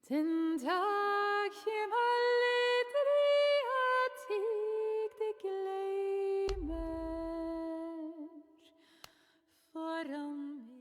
Den dag hjem aldrig det glemmer foran mig.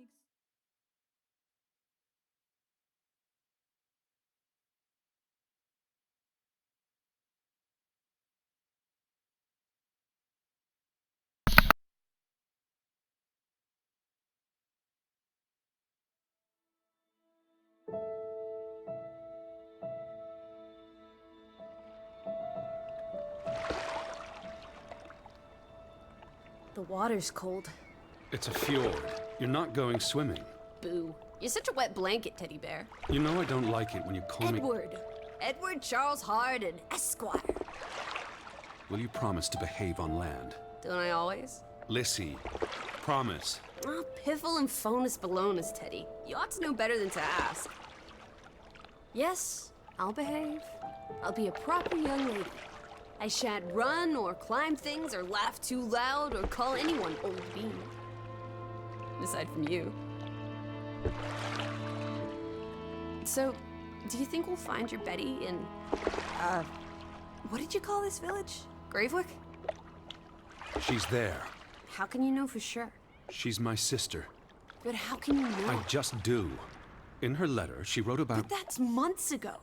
The water's cold. It's a fjord. You're not going swimming. Boo. You're such a wet blanket, teddy bear. You know I don't like it when you call me... Edward Charles Harden, Esquire. Will you promise to behave on land? Don't I always? Lissy, promise. Oh, piffle and phonus balonus, Teddy. You ought to know better than to ask. Yes, I'll behave. I'll be a proper young lady. I shan't run or climb things or laugh too loud or call anyone old bean. Aside from you. So, do you think we'll find your Betty in, what did you call this village? Gravewick? She's there. How can you know for sure? She's my sister. But how can you know? I just do. In her letter, she wrote about... But that's months ago.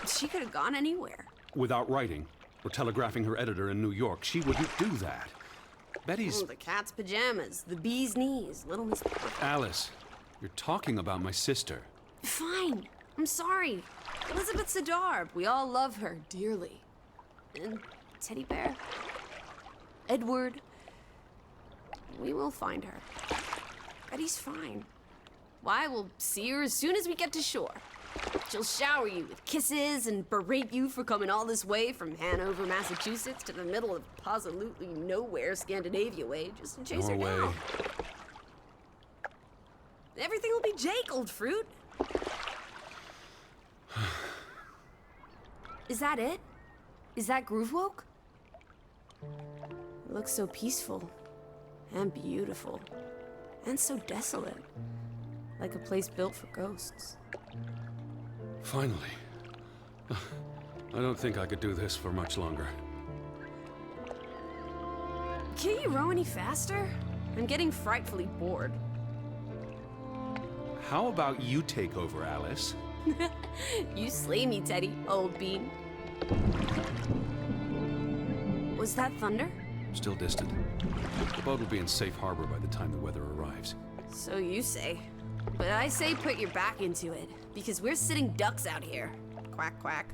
She could have gone anywhere. Without writing or telegraphing her editor in New York, she wouldn't do that. Betty's... Oh, the cat's pajamas, the bee's knees, little Miss... Alice, you're talking about my sister. Fine. I'm sorry. Elizabeth Sadarb. We all love her dearly. And Teddy Bear. Edward. We will find her. Betty's fine. Why, we'll see her as soon as we get to shore. She'll shower you with kisses and berate you for coming all this way from Hanover, Massachusetts to the middle of absolutely nowhere Scandinavia way just to chase her down. Everything will be Jake, old fruit. Is that it? Is that Groovewoke? It looks so peaceful and beautiful and so desolate, like a place built for ghosts. Finally. I don't think I could do this for much longer. Can't you row any faster? I'm getting frightfully bored. How about you take over, Alice? You slay me, Teddy, old bean. Was that thunder? Still distant. The boat will be in safe harbor by the time the weather arrives. So you say. But I say put your back into it, because we're sitting ducks out here. Quack, quack.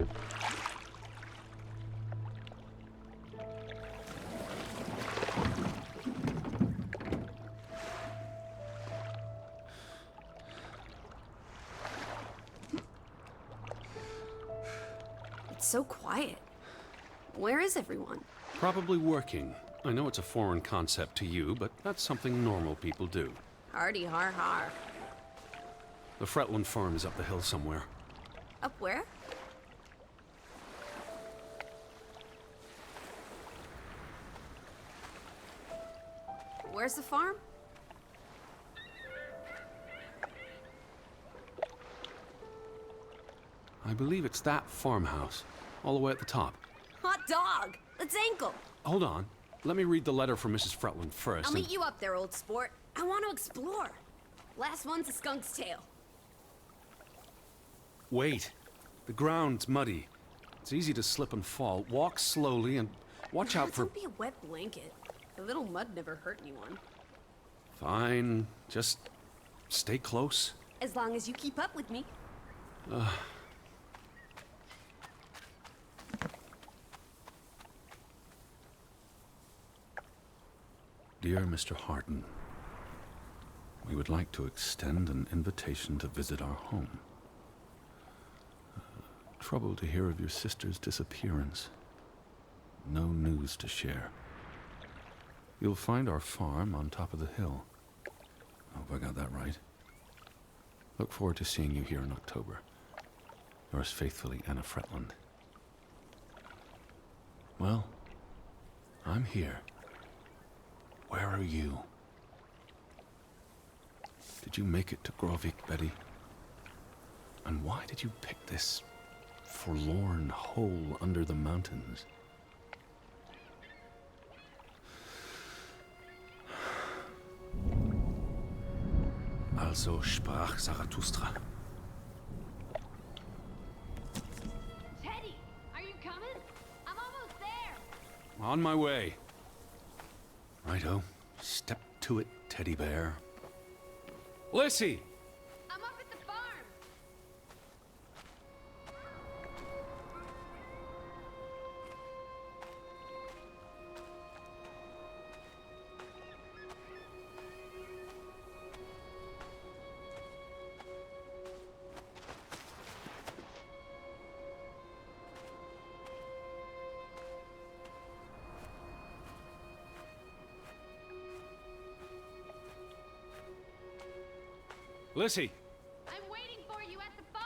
It's so quiet. Where is everyone? Probably working. I know it's a foreign concept to you, but that's something normal people do. Hardy har har. The Fretland farm is up the hill somewhere. Up where? Where's the farm? I believe it's that farmhouse, all the way at the top. Hot dog! Let's ankle! Hold on. Let me read the letter from Mrs. Fretland first. I'll meet you up there, old sport. I want to explore. Last one's a skunk's tail. Wait. The ground's muddy. It's easy to slip and fall. Walk slowly and watch out for... Don't be a wet blanket. A little mud never hurt anyone. Fine. Just stay close. As long as you keep up with me. Dear Mr. Harden, we would like to extend an invitation to visit our home. Troubled to hear of your sister's disappearance. No news to share. You'll find our farm on top of the hill. I hope I got that right. Look forward to seeing you here in October. Yours faithfully, Anna Fretland. Well, I'm here. Where are you? Did you make it to Grovik, Betty? And why did you pick this forlorn hole under the mountains? Also sprach Zarathustra. Teddy, are you coming? I'm almost there. On my way. Righto. Step to it, teddy bear. Lissy! I'm up at the farm. Lissy! I'm waiting for you at the farm.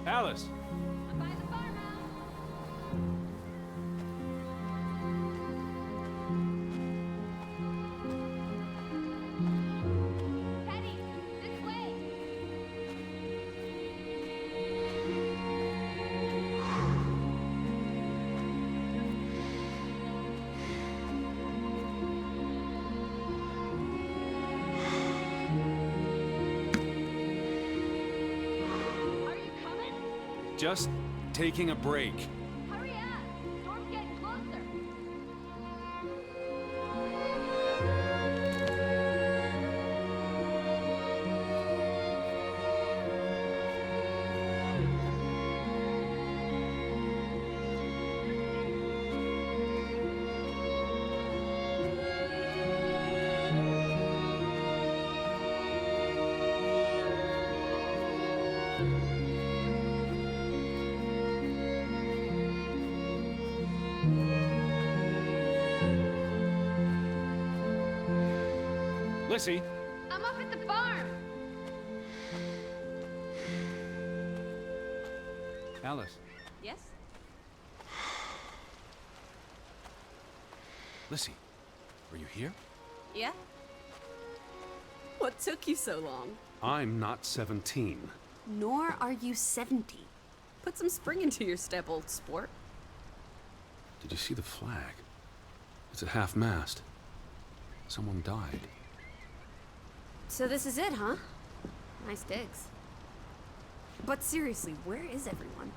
Alice! I'm by the farmhouse. Teddy, this way. Are you coming? Just taking a break. Hurry up. Storm's getting closer. Lissy! I'm up at the farm. Alice. Yes? Lissy, are you here? Yeah? What took you so long? I'm not 17. Nor are you 70. Put some spring into your step, old sport. Did you see the flag? It's at half-mast. Someone died. So this is it, huh? Nice digs. But seriously, where is everyone?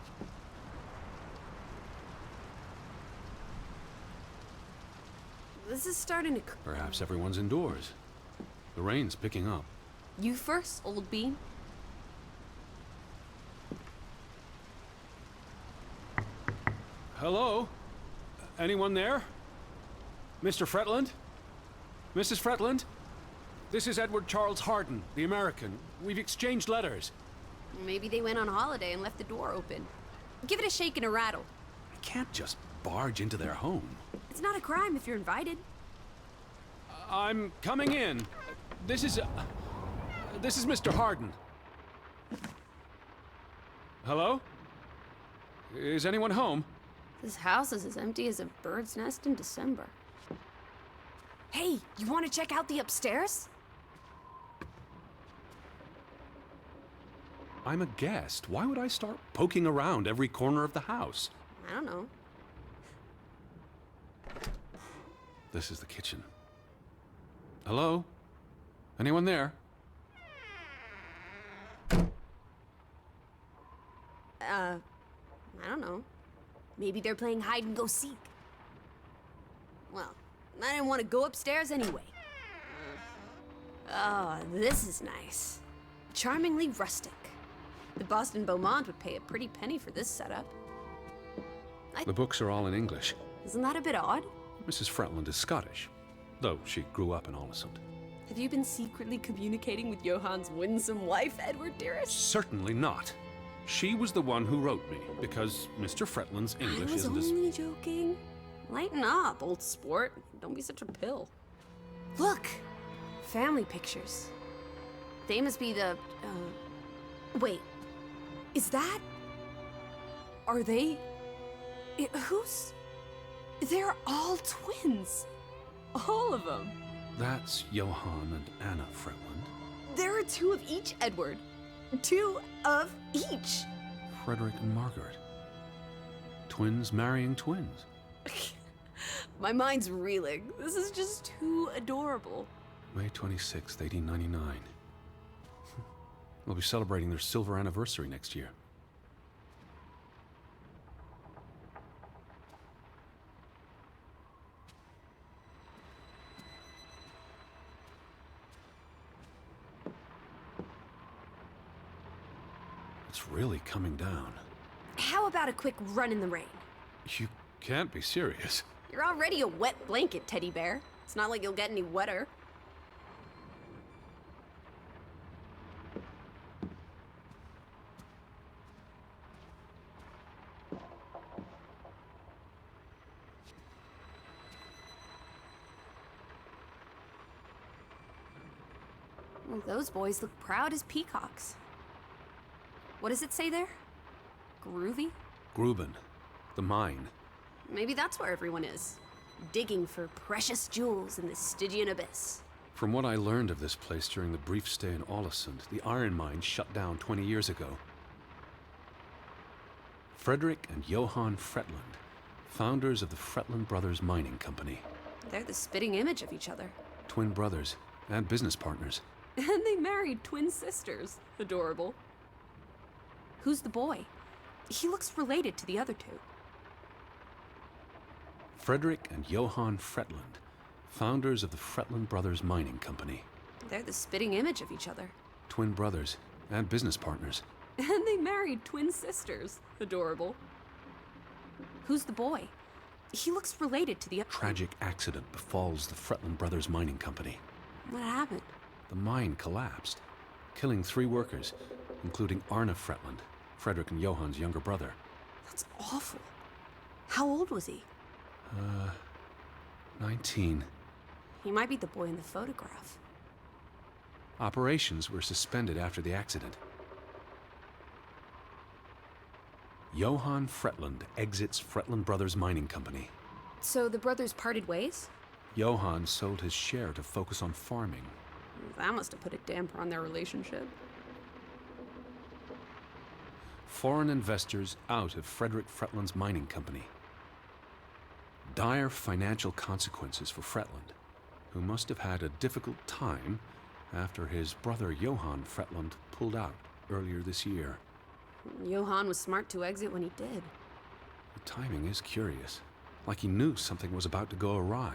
This is starting to... Perhaps everyone's indoors. The rain's picking up. You first, old bean. Hello? Anyone there? Mr. Fretland? Mrs. Fretland? This is Edward Charles Harden, the American. We've exchanged letters. Maybe they went on holiday and left the door open. Give it a shake and a rattle. I can't just barge into their home. It's not a crime if you're invited. I'm coming in. This is Mr. Harden. Hello? Is anyone home? This house is as empty as a bird's nest in December. Hey, you want to check out the upstairs? I'm a guest. Why would I start poking around every corner of the house? I don't know. This is the kitchen. Hello? Anyone there? I don't know. Maybe they're playing hide and go seek. Well, I didn't want to go upstairs anyway. Oh, this is nice. Charmingly rustic. The Boston Beaumont would pay a pretty penny for this setup. The books are all in English. Isn't that a bit odd? Mrs. Fretland is Scottish, though she grew up in Olisund. Have you been secretly communicating with Johann's winsome wife, Edward, dearest? Certainly not. She was the one who wrote me, because Mr. Fretland's English I was isn't as... only joking. Lighten up, old sport. Don't be such a pill. Look! Family pictures. They must be the, Wait. Is that... Are they... Who's... They're all twins. All of them. That's Johann and Anna Fretland. There are two of each, Edward. Two of each. Frederick and Margaret. Twins marrying twins. My mind's reeling. This is just too adorable. May 26th, 1899. They'll be celebrating their silver anniversary next year. It's really coming down. How about a quick run in the rain? You can't be serious. You're already a wet blanket, teddy bear. It's not like you'll get any wetter. Well, those boys look proud as peacocks. What does it say there? Groovy? Gruben, the mine. Maybe that's where everyone is. Digging for precious jewels in the Stygian abyss. From what I learned of this place during the brief stay in Olisund, the iron mine shut down 20 years ago. Frederick and Johann Fretland, founders of the Fretland Brothers Mining Company. They're the spitting image of each other. Twin brothers and business partners. And they married twin sisters. Adorable. Who's the boy? He looks related to the other two. Frederick and Johann Fretland, founders of the Fretland Brothers Mining Company. They're the spitting image of each other. Twin brothers and business partners. And they married twin sisters. Adorable. Who's the boy? He looks related to the... Tragic accident befalls the Fretland Brothers Mining Company. What happened? The mine collapsed, killing 3 workers, including Arne Fretland, Frederick and Johann's younger brother. That's awful. How old was he? 19. He might be the boy in the photograph. Operations were suspended after the accident. Johann Fretland exits Fretland Brothers Mining Company. So the brothers parted ways? Johann sold his share to focus on farming. That must have put a damper on their relationship. Foreign investors out of Frederick Fretland's mining company. Dire financial consequences for Fretland, who must have had a difficult time after his brother Johann Fretland pulled out earlier this year. Johann was smart to exit when he did. The timing is curious, like he knew something was about to go awry.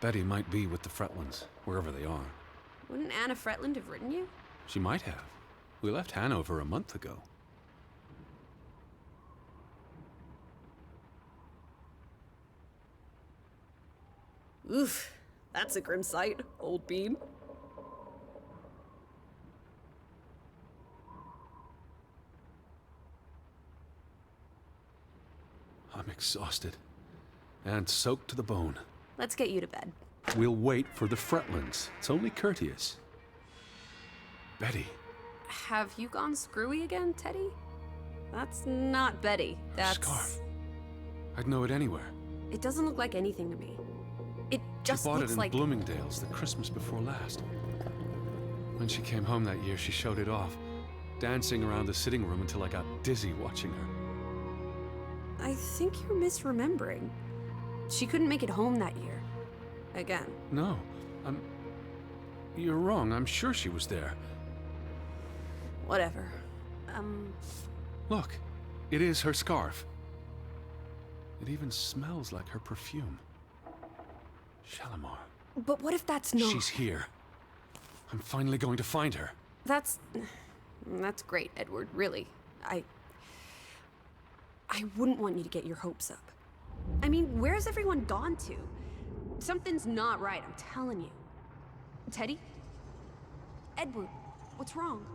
Betty might be with the Fretlands, wherever they are. Wouldn't Anna Fretland have written you? She might have. We left Hanover a month ago. Oof, that's a grim sight, old bean. I'm exhausted and soaked to the bone. Let's get you to bed. We'll wait for the Fretlands. It's only courteous. Betty. Have you gone screwy again, Teddy? That's not Betty. That's... Scarf. I'd know it anywhere. It doesn't look like anything to me. It just She bought looks it in like... Bloomingdale's the Christmas before last. When she came home that year, she showed it off, dancing around the sitting room until I got dizzy watching her. I think you're misremembering. She couldn't make it home that year. Again. No, you're wrong. I'm sure she was there. Whatever. Look, It is her scarf. It even smells like her perfume. Shalimar. But what if that's not? She's here. I'm finally going to find her. That's great, Edward, really. I wouldn't want you to get your hopes up. I mean, where's everyone gone to? Something's not right, I'm telling you. Teddy? Edward, what's wrong?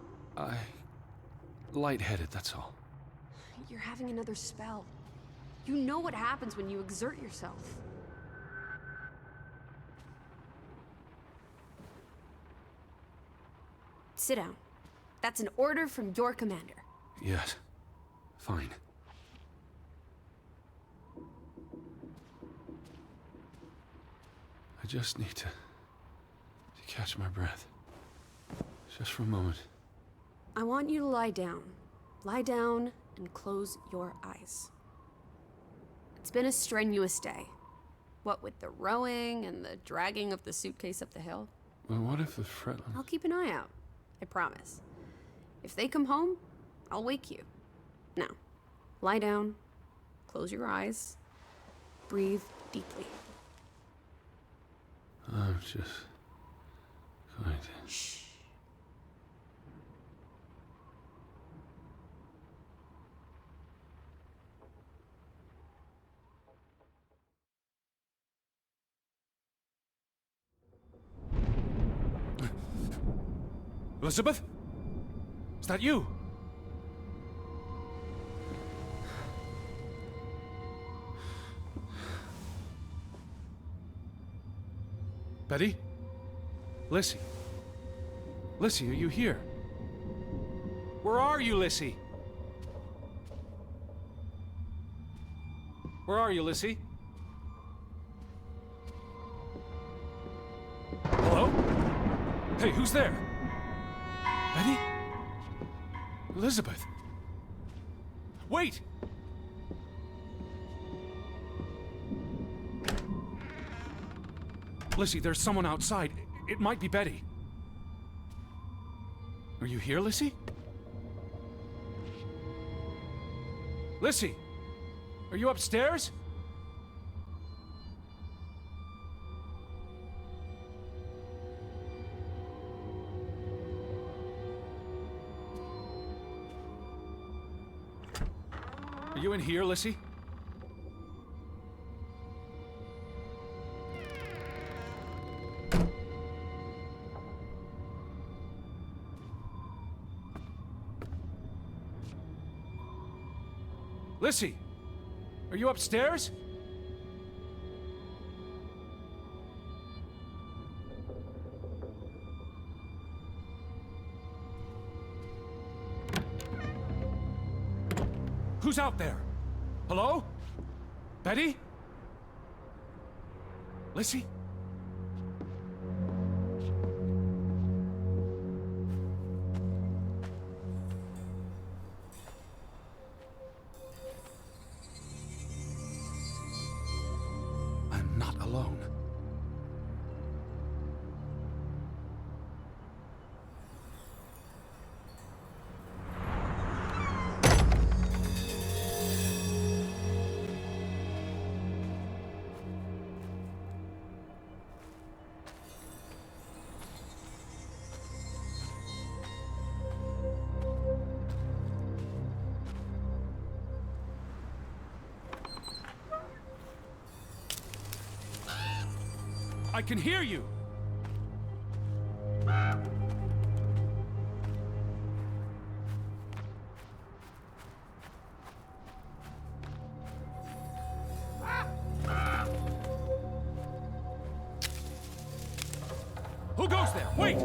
Lightheaded, that's all. You're having another spell. You know what happens when you exert yourself. Sit down. That's an order from your commander. Yes. Fine. I just need to catch my breath. Just for a moment. I want you to lie down. Lie down and close your eyes. It's been a strenuous day. What with the rowing and the dragging of the suitcase up the hill. Well, what if the Fretlin... I'll keep an eye out. I promise. If they come home, I'll wake you. Now, lie down, close your eyes, breathe deeply. I'm just going to... Shh. Elizabeth? Is that you? Betty? Lissy? Lissy, are you here? Where are you, Lissy? Where are you, Lissy? Hello? Hey, who's there? Betty? Elizabeth? Wait! Lissy, there's someone outside. It might be Betty. Are you here, Lissy? Lissy! Are you upstairs? Are you in here, Lissy? Lissy, are you upstairs? Who's out there? Hello? Betty? Lissy? I'm not alone. I can hear you! Who goes there? Wait!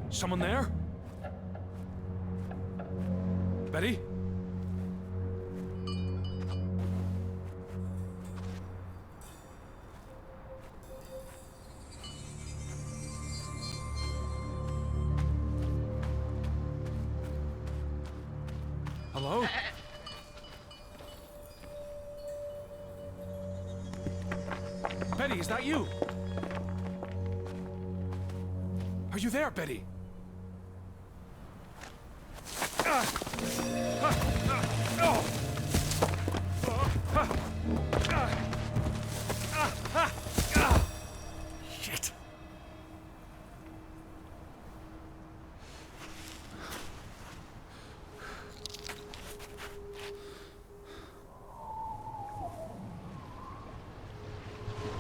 Someone there? Betty? Hello? Betty, is that you? Are you there, Betty? Shit.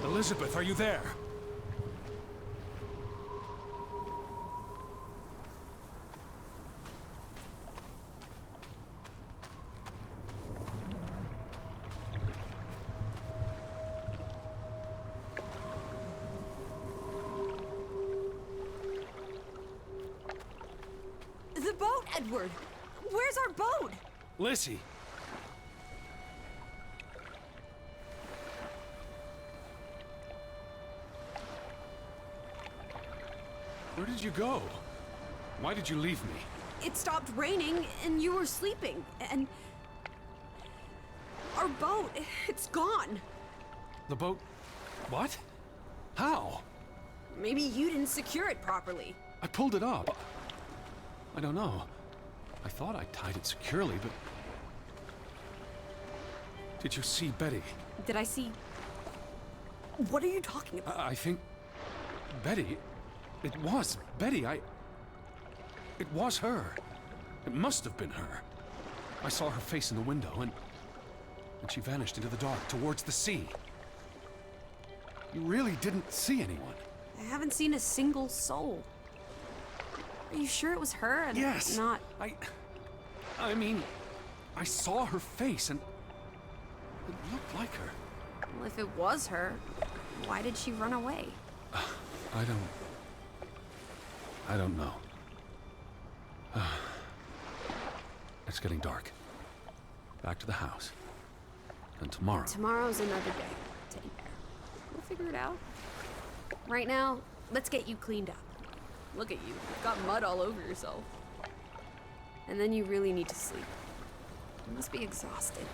Elizabeth, are you there? The boat, Edward! Where's our boat? Lissy. Where did you go? Why did you leave me? It stopped raining and you were sleeping, and our boat, it's gone. The boat? What? How? Maybe you didn't secure it properly. I pulled it up. I don't know. I thought I tied it securely, but... Did you see Betty? Did I see... What are you talking about? I think... Betty... It was Betty. It was her. It must have been her. I saw her face in the window, and she vanished into the dark towards the sea. You really didn't see anyone? I haven't seen a single soul. Are you sure it was her and Yes. not... I mean, I saw her face, and it looked like her. Well, if it was her, why did she run away? I don't know. It's getting dark. Back to the house. And tomorrow... Tomorrow's another day, Teddy Bear. We'll figure it out. Right now, let's get you cleaned up. Look at you. You've got mud all over yourself. And then you really need to sleep. You must be exhausted.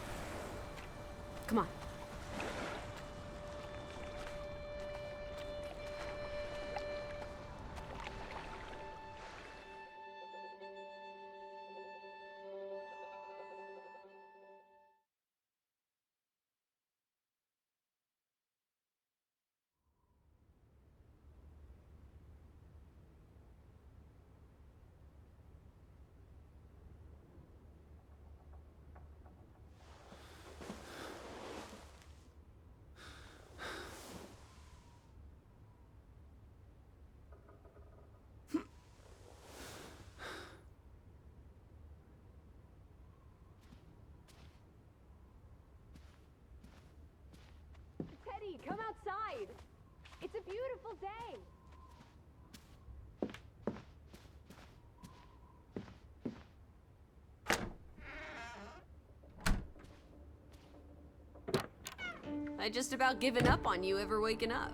Come on. Teddy, come outside. It's a beautiful day. I just about given up on you ever waking up.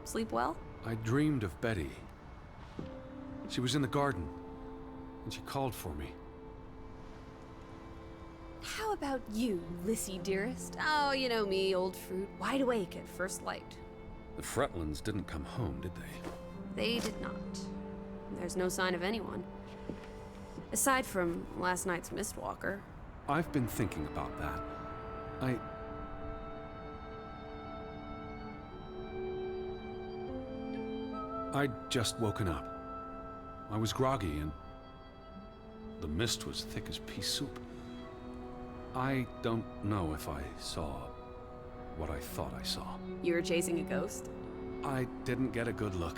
Sleep well? I dreamed of Betty. She was in the garden, and she called for me. How about you, Lissy dearest? Oh, you know me, old fruit, wide awake at first light. The Fretlands didn't come home, did they? They did not. There's no sign of anyone. Aside from last night's Mistwalker. I've been thinking about that. I'd just woken up. I was groggy and the mist was thick as pea soup. I don't know if I saw what I thought I saw. You were chasing a ghost? I didn't get a good look.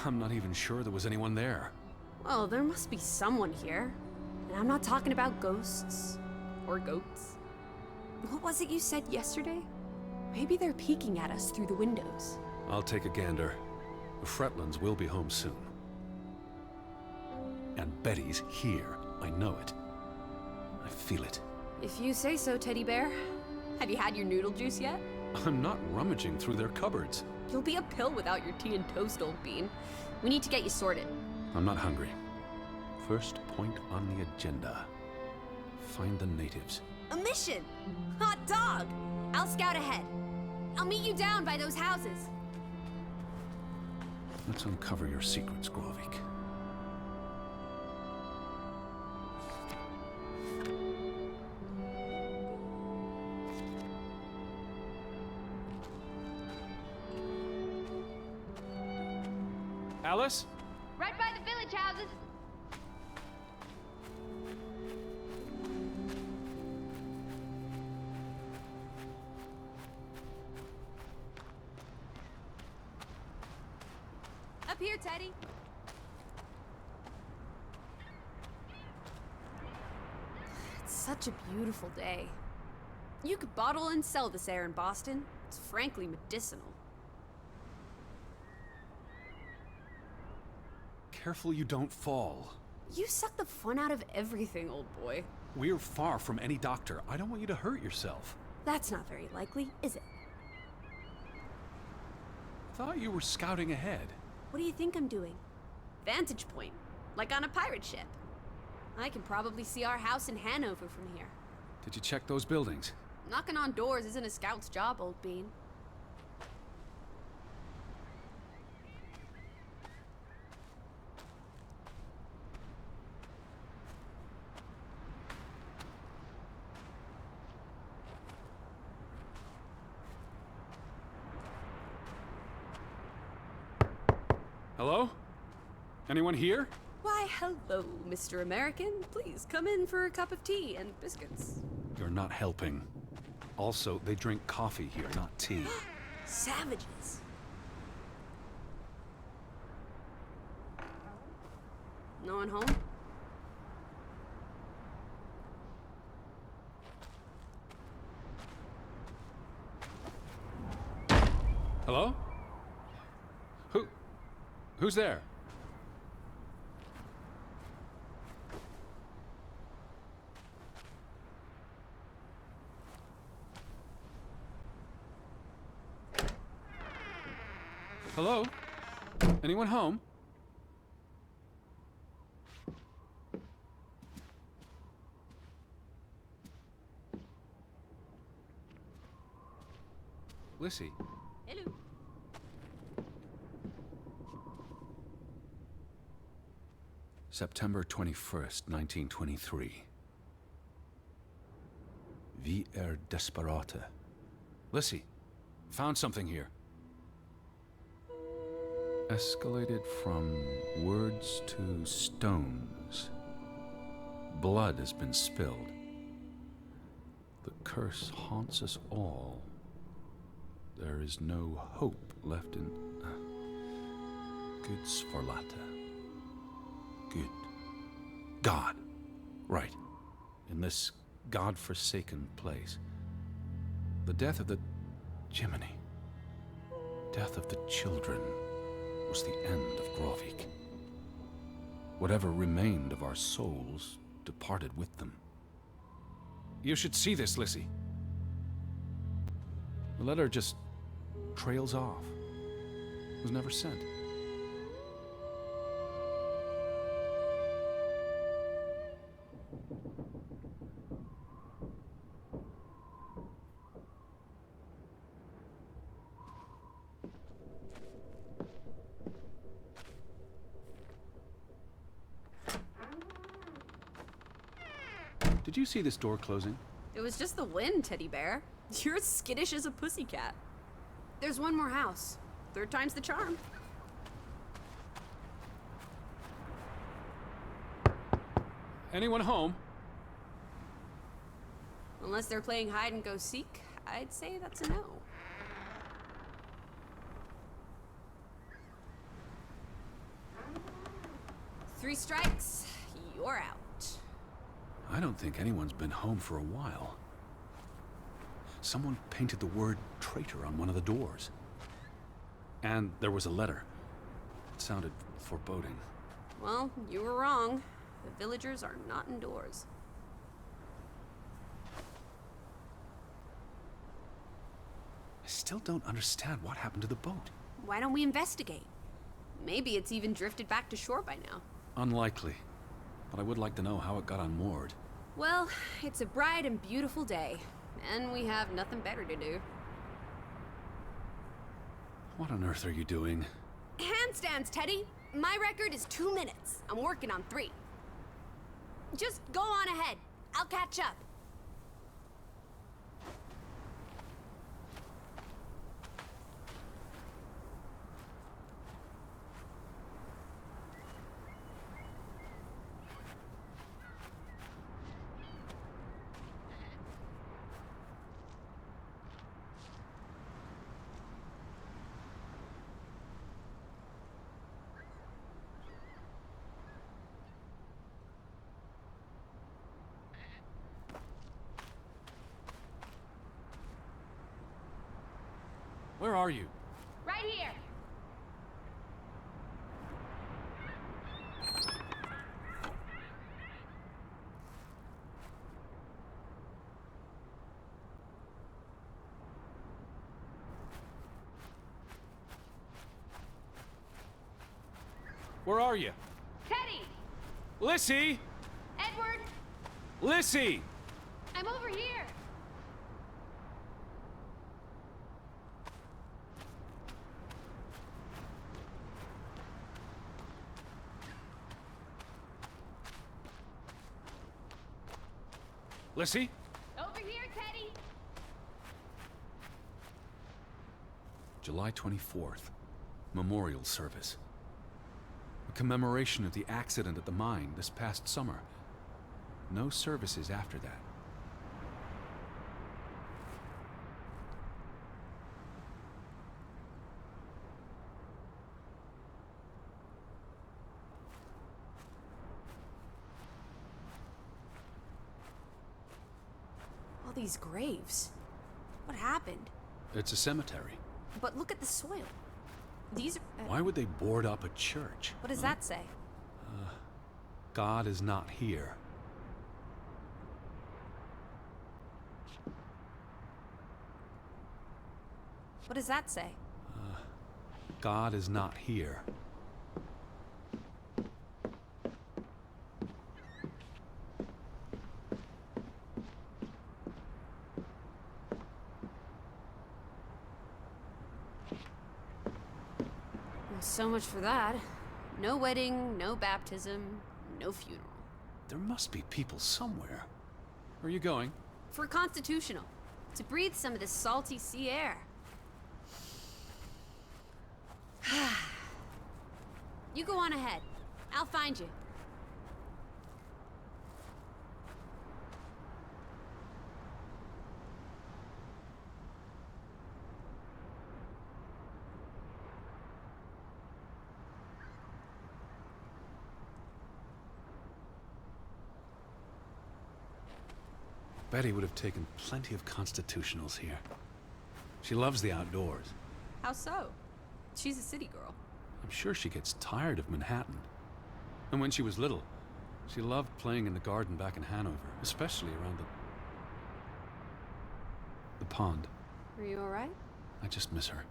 I'm not even sure there was anyone there. Well, there must be someone here. And I'm not talking about ghosts. Or goats. What was it you said yesterday? Maybe they're peeking at us through the windows. I'll take a gander. The Fretlands will be home soon. And Betty's here. I know it. I feel it. If you say so, Teddy Bear. Have you had your noodle juice yet? I'm not rummaging through their cupboards. You'll be a pill without your tea and toast, old bean. We need to get you sorted. I'm not hungry. first point on the agenda. Find the natives. A mission! Hot dog! I'll scout ahead. I'll meet you down by those houses. Let's uncover your secrets, Grovik. Alice? Right by the village houses. Up here, Teddy. It's such a beautiful day. You could bottle and sell this air in Boston. It's frankly medicinal. Careful you don't fall. You suck the fun out of everything, old boy. We're far from any doctor. I don't want you to hurt yourself. That's not very likely, is it? Thought you were scouting ahead. What do you think I'm doing? Vantage point, like on a pirate ship. I can probably see our house in Hanover from here. Did you check those buildings? Knocking on doors isn't a scout's job, old bean. Hello? Anyone here? Why, hello, Mr. American. Please come in for a cup of tea and biscuits. You're not helping. Also, they drink coffee here, not tea. Savages. No one home? Hello? Who's there? Hello? Anyone home? Lissy. Hello. September 21st, 1923. Vi desperata. Lissy, found something here. Escalated from words to stones. Blood has been spilled. The curse haunts us all. There is no hope left in... Good Sforlata. Good. God. Right. In this God-forsaken place. The death of the... Jiminy. Death of the children was the end of Grovik. Whatever remained of our souls departed with them. You should see this, Lissy. The letter just trails off. Was never sent. Did you see this door closing? It was just the wind, Teddy Bear. You're as skittish as a pussycat. There's one more house. Third time's the charm. Anyone home? Unless they're playing hide and go seek, I'd say that's a no. Three strikes, you're out. I don't think anyone's been home for a while. Someone painted the word traitor on one of the doors. And there was a letter. It sounded foreboding. Well, you were wrong. The villagers are not indoors. I still don't understand what happened to the boat. Why don't we investigate? Maybe it's even drifted back to shore by now. Unlikely. but I would like to know how it got unmoored. Well, it's a bright and beautiful day, and we have nothing better to do. What on earth are you doing? Handstands, Teddy! My record is 2 minutes. I'm working on 3. Just go on ahead. I'll catch up. Where are you? Right here. Where are you? Teddy! Lissy! Edward! Lissy! I'm over here! Lissy? Over here, Teddy! July 24th. Memorial service. A commemoration of the accident at the mine this past summer. No services after that. All these graves. What happened? It's a cemetery. But look at the soil. These are... Why would they board up a church? What does that say? God is not here. What does that say? God is not here. Well, so much for that. No wedding, no baptism, no funeral. There must be people somewhere. Where are you going? For constitutional. To breathe some of this salty sea air. You go on ahead. I'll find you. Betty would have taken plenty of constitutionals here. She loves the outdoors. How so? She's a city girl. I'm sure she gets tired of Manhattan. And when she was little, she loved playing in the garden back in Hanover, especially around the pond. Are you alright? I just miss her.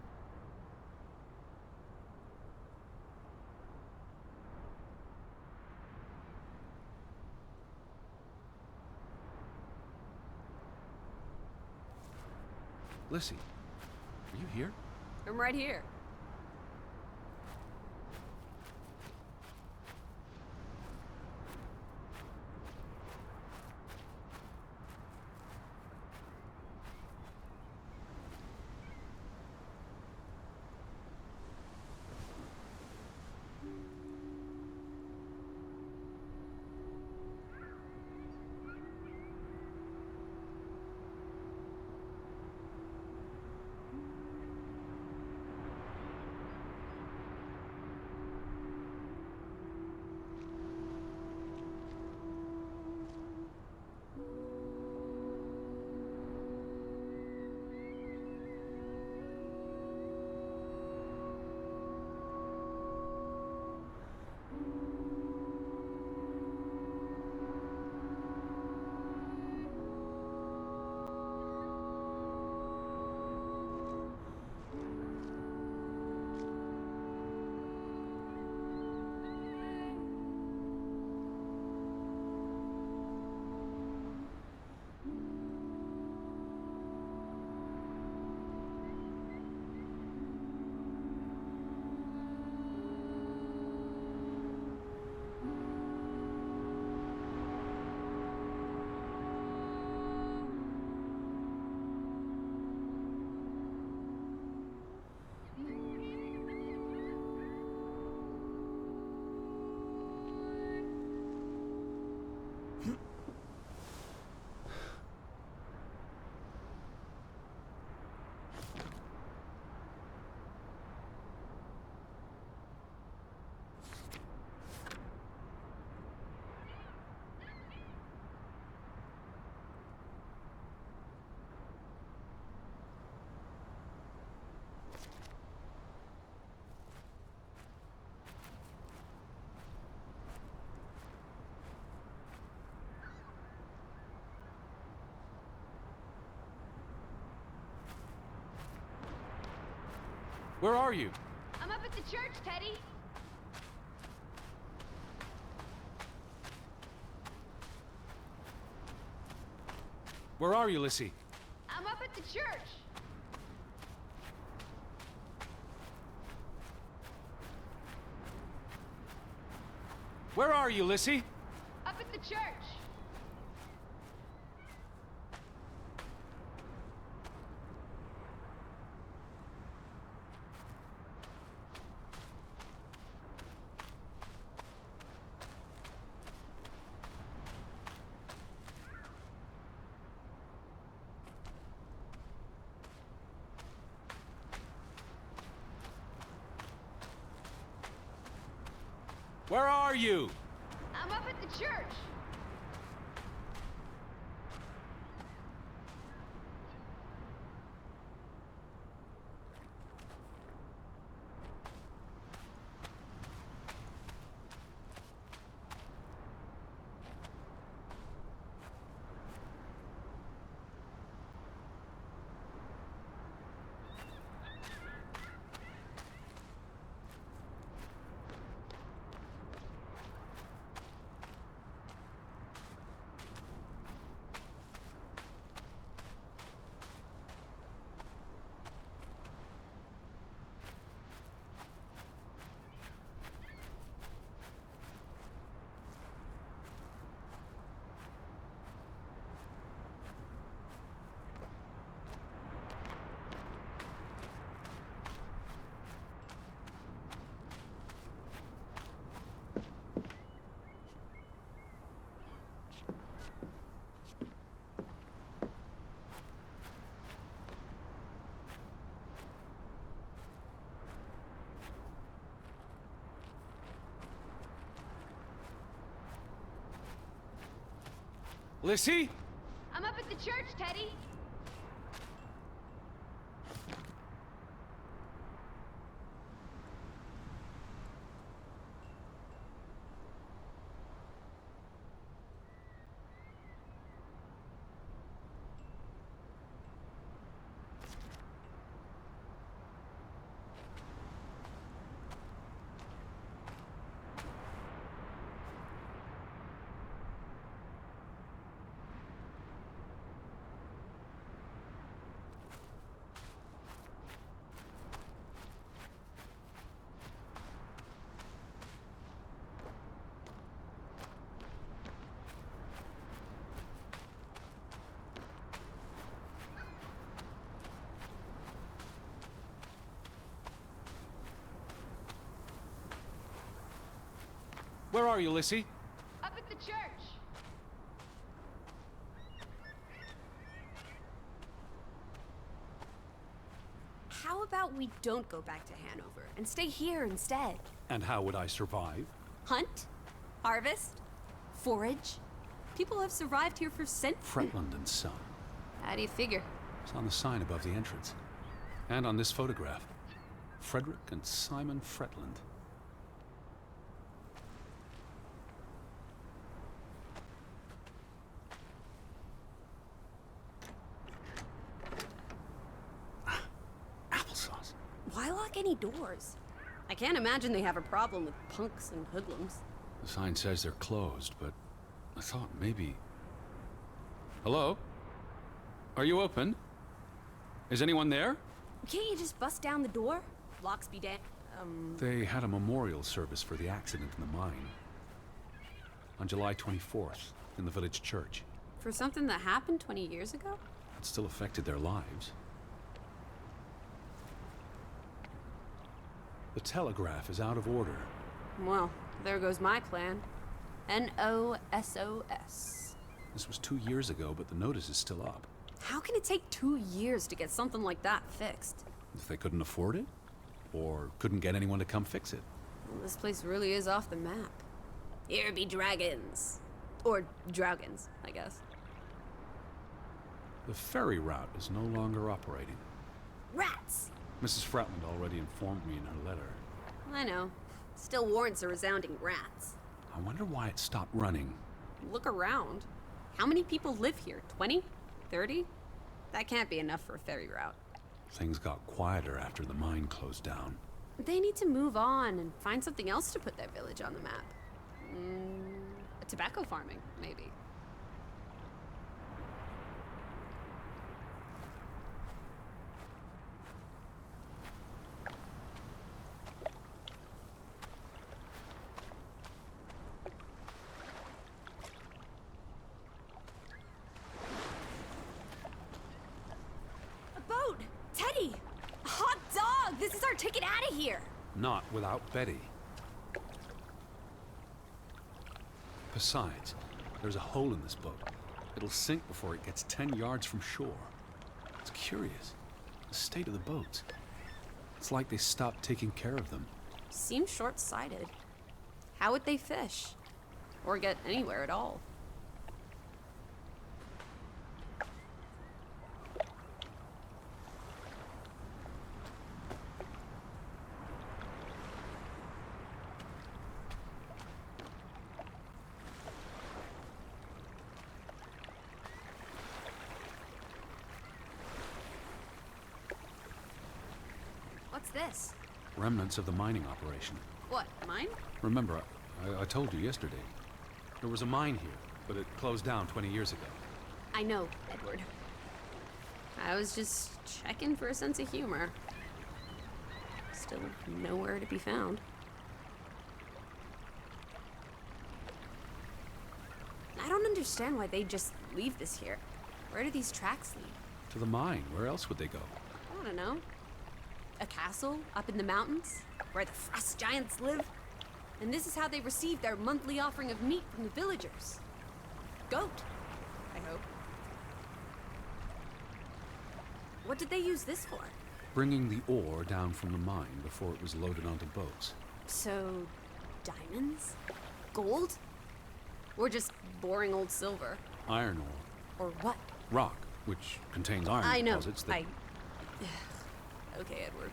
Lissy, are you here? I'm right here. Where are you? I'm up at the church, Teddy. Where are you, Lissy? I'm up at the church. Where are you, Lissy? Up at the church. Where are you? I'm up at the church. Lissy? I'm up at the church, Teddy. Where are you, Lissy? Up at the church. How about we don't go back to Hanover and stay here instead? And how would I survive? Hunt? Harvest? Forage? People have survived here for centuries. Fretland and Son. How do you figure? It's on the sign above the entrance. And on this photograph. Frederick and Simon Fretland. Applesauce. Why lock any doors? I can't imagine they have a problem with punks and hoodlums. The sign says they're closed, but I thought maybe... Hello? Are you open? Is anyone there? Can't you just bust down the door? Locks be damned. They had a memorial service for the accident in the mine. On July 24th, in the village church. For something that happened 20 years ago? It still affected their lives. The telegraph is out of order. Well, there goes my plan. NOSOS. This was 2 years ago, but the notice is still up. How can it take 2 years to get something like that fixed? If they couldn't afford it? Or couldn't get anyone to come fix it? Well, this place really is off the map. Here be dragons. Or Draugans, I guess. The ferry route is no longer operating. Rats! Mrs. Fretland already informed me in her letter. I know. Still warrants a resounding rats. I wonder why it stopped running. Look around. How many people live here? 20? 30? That can't be enough for a ferry route. Things got quieter after the mine closed down. They need to move on and find something else to put their village on the map. Tobacco farming, maybe. A boat! Teddy! A hot dog! This is our ticket out of here! Not without Betty. Besides, there's a hole in this boat. It'll sink before it gets 10 yards from shore. It's curious. The state of the boats. It's like they stopped taking care of them. Seems short-sighted. How would they fish? Or get anywhere at all? What's this? Remnants of the mining operation. What, mine? Remember, I told you yesterday. There was a mine here, but it closed down 20 years ago. I know, Edward. I was just checking for a sense of humor. Still nowhere to be found. I don't understand why they just leave this here. Where do these tracks lead? To the mine. Where else would they go? I don't know. A castle up in the mountains where the frost giants live? And this is how they receive their monthly offering of meat from the villagers. Goat, I hope. What did they use this for? Bringing the ore down from the mine before it was loaded onto boats. So, diamonds? Gold? Or just boring old silver? Iron ore. Or what? Rock, which contains iron I know. deposits that... Okay, Edward.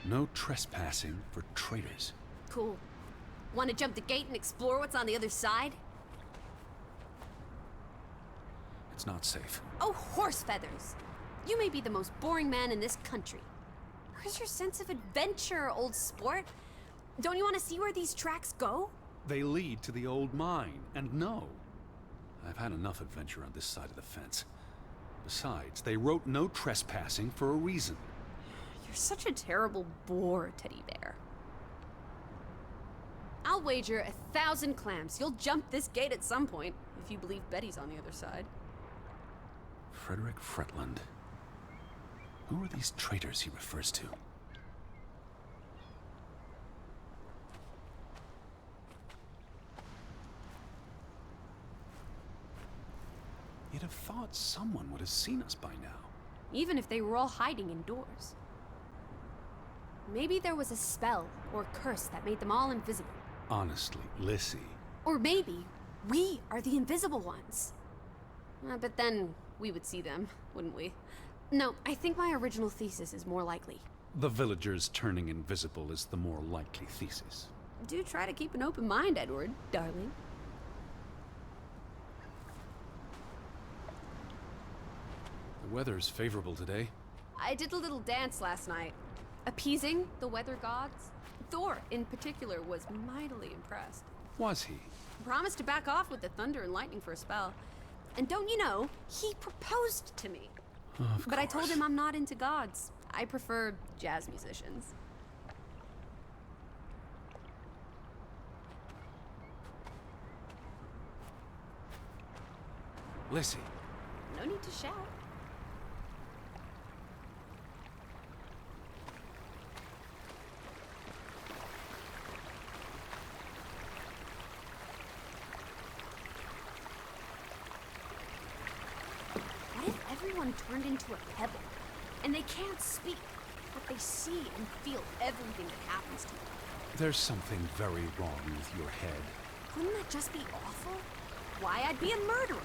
No trespassing for traitors. Cool. Want to jump the gate and explore what's on the other side? It's not safe. Oh, horse feathers! You may be the most boring man in this country. Where's your sense of adventure, old sport? Don't you want to see where these tracks go? They lead to the old mine, and no. I've had enough adventure on this side of the fence. Besides, they wrote no trespassing for a reason. You're such a terrible bore, Teddy Bear. I'll wager 1,000 clams you'll jump this gate at some point, if you believe Betty's on the other side. Frederick Fretland. Who are these traitors he refers to? You'd have thought someone would have seen us by now. Even if they were all hiding indoors. Maybe there was a spell or curse that made them all invisible. Honestly, Lissy. Or maybe we are the invisible ones. But then we would see them, wouldn't we? No, I think my original thesis is more likely. The villagers turning invisible is the more likely thesis. Do try to keep an open mind, Edward, darling. The weather's favorable today. I did a little dance last night, appeasing the weather gods. Thor, in particular, was mightily impressed. Was he? Promised to back off with the thunder and lightning for a spell. And don't you know, he proposed to me. But I told him I'm not into gods. I prefer jazz musicians. Lissy. No need to shout. What if everyone turned into a pebble? And they can't speak, but they see and feel everything that happens to them. There's something very wrong with your head. Wouldn't that just be awful? Why, I'd be a murderer.